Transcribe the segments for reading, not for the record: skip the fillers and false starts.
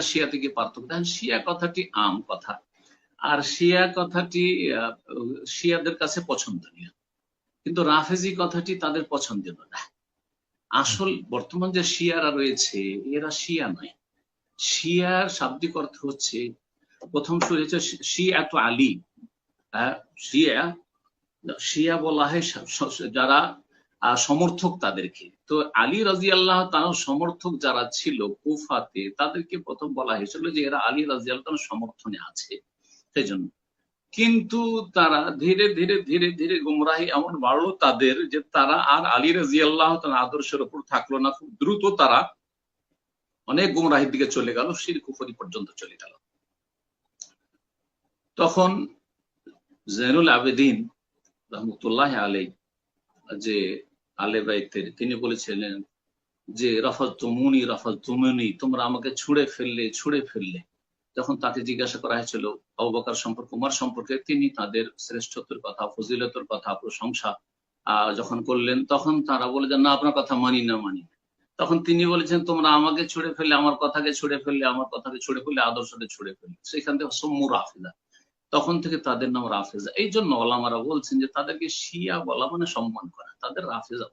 শিয়া থেকে পার্থক্য। দেখেন, শিয়া কথাটি আম কথা, আর শিয়া কথাটি শিয়াদের কাছে পছন্দনীয়, কিন্তু রাফেজি কথাটি তাদের পছন্দের না। আসল বর্তমান যে শিয়ারা রয়েছে এরা শিয়া নয়। শিয়ার শাব্দিক অর্থ হচ্ছে, প্রথম শুরু হয়েছে শিয়া তো আলী। শিয়া শিয়া বলা হয় যারা সমর্থক তাদেরকে। তো আলী রাদিয়াল্লাহু তাআলার সমর্থক যারা ছিল কুফাতে, তাদেরকে প্রথম বলা হয়েছিল যে এরা আলী রাদিয়াল্লাহু তাআলার সমর্থনে আছে, সেই জন্য। কিন্তু তারা ধীরে ধীরে ধীরে ধীরে গুমরাহি এমন বাড়লো তাদের, যে তারা আর আলী রাদিয়াল্লাহু তাআলার আদর্শের উপর থাকলো না। খুব দ্রুত তারা অনেক গুমরাহির দিকে চলে গেল, শিরক কুফরি পর্যন্ত চলে গেল। তখন জৈনুল আবেদিন রহমতুল্লাহ আলাইহি, যে আলে বাইতের, তিনি বলেছিলেন যে রাফাজতুমুনি, তোমরা আমাকে ছুঁড়ে ফেললে। যখন তাকে জিজ্ঞাসা করা হয়েছিল আবু বকর সম্পর্কে, উমর সম্পর্কে, তিনি তাদের শ্রেষ্ঠত্বের কথা, ফজিলতের কথা, প্রশংসা যখন করলেন, তখন তারা বলে যে না, আপনার কথা মানি না। তখন তিনি বলেছেন, তোমরা আমাকে ছুঁড়ে ফেললে, আমার কথাকে ছুঁড়ে ফেললে, আদর্শকে ছুঁড়ে ফেললে। সেখান থেকে সুম্মু রাফিদা, তখন থেকে তাদের নাম রাফেজা। এই জন্য ওলামারা বলছেন যে তাদেরকে শিয়া বলা মানে সম্মান করা, তাদের রাফেজা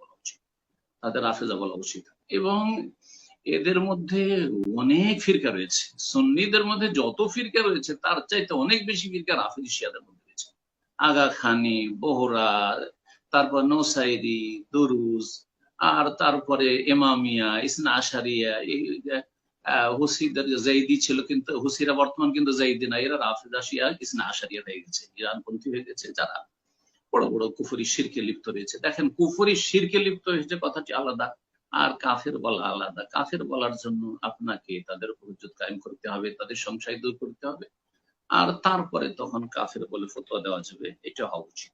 বলা উচিত। এবং এদের মধ্যে অনেক ফিরকা রয়েছে। সুন্নিদের মধ্যে যত ফিরকা রয়েছে তার চাইতে অনেক বেশি ফিরকা রাফেজি শিয়াদের মধ্যে রয়েছে। আগা খানি, বোহরা, তারপর নৌসাইরি, দুরুজ, আর তারপরে এমামিয়া, ইসনা আশারিয়া, হুসিদের জাইদি ছিল, কিন্তু হুসিরা বর্তমান কিন্তু জাইদি না, এরা রাফেজা শিয়া ইসনা আশারিয়া হয়ে গেছে, ইরানপন্থী হয়ে গেছে, যারা বড় বড় কুফরি শিরকে লিপ্ত রয়েছে। দেখেন, কুফরি শিরকে লিপ্ত হয়েছে কথাটি আলাদা, আর কাফের বলা আলাদা। কাফের বলার জন্য আপনাকে তাদের উপর হুজ্জত কায়েম করতে হবে, তাদের সংশয় দূর করতে হবে, আর তারপরে তখন কাফের বলে ফতোয়া দেওয়া যাবে, এটা হওয়া উচিত।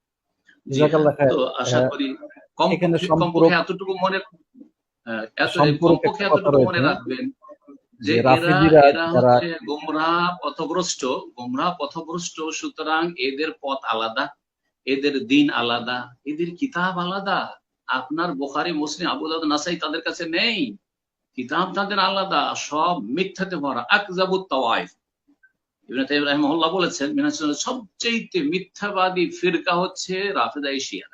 তো আশা করি কমপক্ষে এতটুকু মনে রাখবেন যে এরা হচ্ছে গোমরাহ পথভ্রষ্ট। সুতরাং এদের পথ আলাদা, এদের দিন আলাদা, এদের কিতাব আলাদা। আপনার বুখারী, মুসলিম, আবু দাউদ, নাসাই তাদের কাছে নেই, কিতাব তাদের আলাদা, সব মিথ্যাতে ভরা। আকযাবুত তাওয়াইফ, ইবনে তাইমিয়া রাহিমাহুল্লাহ বলেছেন, সবচেয়ে মিথ্যাবাদী ফিরকা হচ্ছে রাফেদায়ে শিয়া।